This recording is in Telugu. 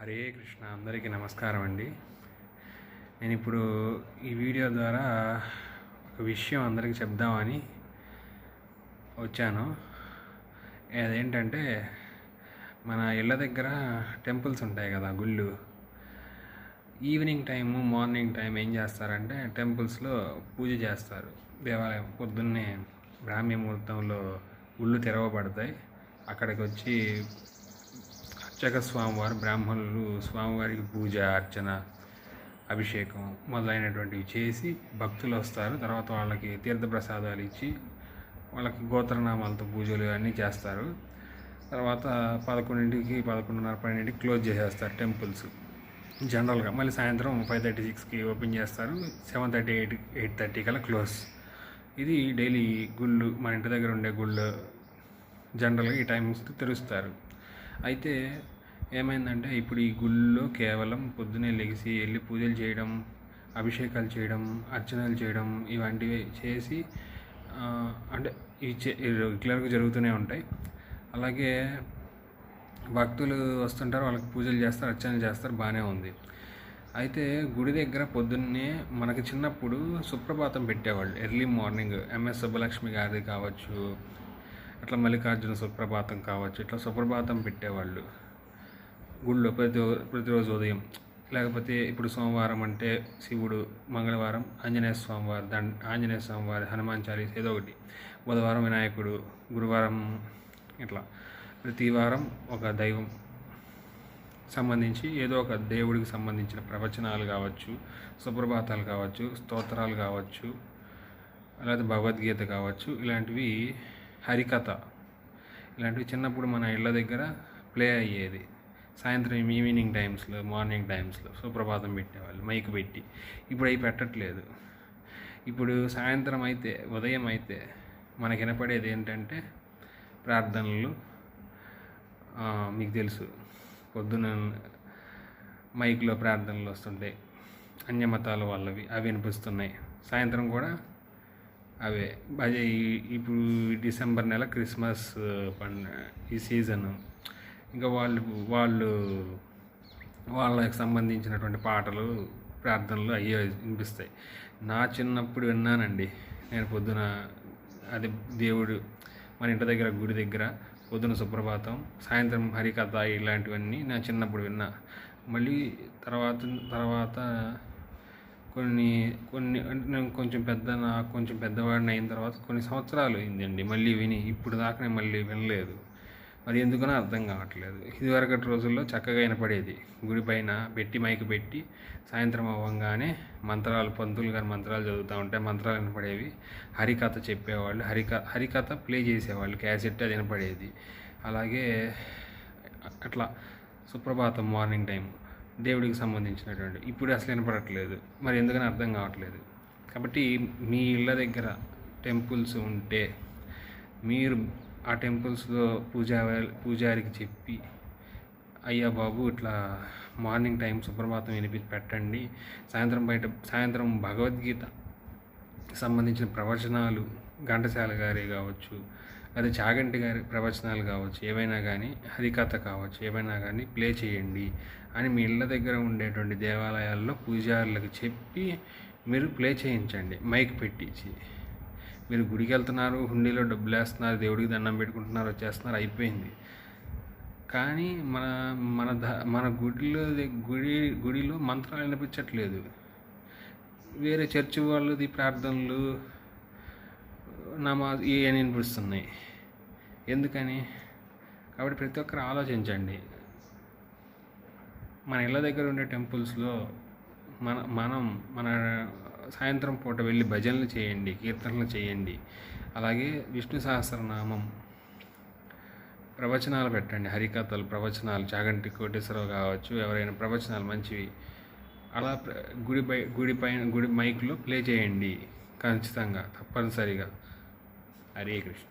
హరే కృష్ణ. అందరికీ నమస్కారం అండి. నేను ఇప్పుడు ఈ వీడియో ద్వారా ఒక విషయం అందరికీ చెప్దామని వచ్చాను. అదేంటంటే, మన ఇళ్ళ దగ్గర టెంపుల్స్ ఉంటాయి కదా, గుళ్ళు. ఈవినింగ్ టైము, మార్నింగ్ టైం ఏం చేస్తారంటే టెంపుల్స్లో పూజ చేస్తారు. దేవాలయం పొద్దున్నే బ్రాహ్మీ ముహూర్తంలో గుళ్ళు తెరవబడతాయి. అక్కడికి వచ్చి అర్చక స్వామివారు, బ్రాహ్మణులు స్వామివారికి పూజ, అర్చన, అభిషేకం మొదలైనటువంటివి చేసి భక్తులు వస్తారు. తర్వాత వాళ్ళకి తీర్థప్రసాదాలు ఇచ్చి వాళ్ళకి గోత్రనామాలతో పూజలు అన్నీ చేస్తారు. తర్వాత 11కి 11:30, 12కి క్లోజ్ చేసేస్తారు టెంపుల్స్ జనరల్గా. మళ్ళీ సాయంత్రం 5:36కి ఓపెన్ చేస్తారు. 7:30, 8:30 కల్లా క్లోజ్. ఇది డైలీ గుళ్ళు, మన ఇంటి దగ్గర ఉండే గుళ్ళు జనరల్గా ఈ టైమ్స్ తెరుస్తారు. అయితే ఏమైందంటే, ఇప్పుడు ఈ గుళ్ళో కేవలం పొద్దునే లెగిసి వెళ్ళి పూజలు చేయడం, అభిషేకాలు చేయడం, అర్చనలు చేయడం ఇలాంటివి చేసి అంటే ఇవి రెగ్యులర్గా జరుగుతూనే ఉంటాయి. అలాగే భక్తులు వస్తుంటారు, వాళ్ళకి పూజలు చేస్తారు, అర్చనలు చేస్తారు, బాగానే ఉంది. అయితే గుడి దగ్గర పొద్దున్నే మనకి చిన్నప్పుడు సుప్రభాతం పెట్టేవాళ్ళు. ఎర్లీ మార్నింగ్ ఎంఎస్ సుబ్బలక్ష్మి గారిది కావచ్చు, అట్లా మల్లికార్జున సుప్రభాతం కావచ్చు, ఇట్లా సుప్రభాతం పెట్టేవాళ్ళు గుళ్ళో ప్రతిరోజు ఉదయం. లేకపోతే ఇప్పుడు సోమవారం అంటే శివుడు, మంగళవారం ఆంజనేయ స్వామివారి హనుమాన్ చాలీస ఏదో ఒకటి, బుధవారం వినాయకుడు, గురువారం ఇట్లా ప్రతి వారం ఒక దైవం సంబంధించి ఏదో ఒక దేవుడికి సంబంధించిన ప్రవచనాలు కావచ్చు, సుప్రభాతాలు కావచ్చు, స్తోత్రాలు కావచ్చు, లేదా భగవద్గీత కావచ్చు, ఇలాంటివి హరికథ ఇలాంటివి చిన్నప్పుడు మన ఇళ్ళ దగ్గర ప్లే అయ్యేది. సాయంత్రం ఈవినింగ్ టైమ్స్లో, మార్నింగ్ టైమ్స్లో సుప్రభాతం పెట్టేవాళ్ళు మైక్ పెట్టి. ఇప్పుడు అవి పెట్టట్లేదు. ఇప్పుడు సాయంత్రం అయితే, ఉదయం అయితే మనకి వినపడేది ఏంటంటే ప్రార్థనలు. మీకు తెలుసు, పొద్దున మైక్లో ప్రార్థనలు వస్తుంటాయి, అన్యమతాల వాళ్ళవి, అవి వినిపిస్తున్నాయి. సాయంత్రం కూడా అవే. అదే ఇప్పుడు డిసెంబర్ నెల క్రిస్మస్ ఈ సీజను, ఇంకా వాళ్ళకి సంబంధించినటువంటి పాటలు, ప్రార్థనలు అయ్యే వినిపిస్తాయి. నా చిన్నప్పుడు విన్నానండి నేను పొద్దున, అది దేవుడు మన ఇంటి దగ్గర గుడి దగ్గర పొద్దున సుప్రభాతం, సాయంత్రం హరికథ ఇలాంటివన్నీ నా చిన్నప్పుడు విన్నా. మళ్ళీ తర్వాత కొన్ని అంటే నేను కొంచెం పెద్దవాడిని అయిన తర్వాత కొన్ని సంవత్సరాలు అయిందండి మళ్ళీ విని. ఇప్పుడు దాకా నేను మళ్ళీ వినలేదు. మరి ఎందుకనో అర్థం కావట్లేదు. ఇదివరకటి రోజుల్లో చక్కగా వినపడేది. గుడి పైన పెట్టి, మైక్ పెట్టి, సాయంత్రం అవ్వగానే మంత్రాలు, పంతులు గారు మంత్రాలు చదువుతూ ఉంటే మంత్రాలు వినపడేవి. హరికథ చెప్పేవాళ్ళు, హరికథ ప్లే చేసేవాళ్ళు, క్యాసెట్ అది వినపడేది. అలాగే అట్లా సుప్రభాతం మార్నింగ్ టైం దేవుడికి సంబంధించినటువంటి. ఇప్పుడు అసలు వినపడట్లేదు. మరి ఎందుకని అర్థం కావట్లేదు. కాబట్టి మీ ఇళ్ళ దగ్గర టెంపుల్స్ ఉంటే మీరు ఆ టెంపుల్స్లో పూజారికి చెప్పి, అయ్యా బాబు ఇట్లా మార్నింగ్ టైం సుప్రభాతం పెట్టండి, సాయంత్రం భగవద్గీత సంబంధించిన ప్రవచనాలు, ఘంటసాల గారి కావచ్చు, లేదా చాగంటి గారి ప్రవచనాలు కావచ్చు, ఏవైనా కానీ, హరికథ కావచ్చు, ఏవైనా కానీ ప్లే చేయండి అని మీ ఇళ్ళ దగ్గర ఉండేటువంటి దేవాలయాల్లో పూజారులకు చెప్పి మీరు ప్లే చేయించండి మైక్ పెట్టించి. మీరు గుడికి వెళ్తున్నారు, హుండీలో డబ్బులు వేస్తున్నారు, దేవుడికి దండం పెట్టుకుంటున్నారు, వచ్చేస్తున్నారు, అయిపోయింది. కానీ మన గుడిలో మంత్రాలు వినిపించట్లేదు. వేరే చర్చి వాళ్ళది ప్రార్థనలు, నమాజ్ ఇవన్నీ వినిపిస్తున్నాయి. ఎందుకని? కాబట్టి ప్రతి ఒక్కరు ఆలోచించండి. మన ఇళ్ళ దగ్గర ఉండే టెంపుల్స్లో మన సాయంత్రం పూట వెళ్ళి భజనలు చేయండి, కీర్తనలు చేయండి. అలాగే విష్ణు సహస్రనామం ప్రవచనాలు పెట్టండి, హరికథలు, ప్రవచనాలు, చాగంటి కోటేశ్వరరావు కావచ్చు, ఎవరైనా ప్రవచనాలు మంచివి అలా గుడి మైక్లో ప్లే చేయండి ఖచ్చితంగా, తప్పనిసరిగా. హరే కృష్ణ.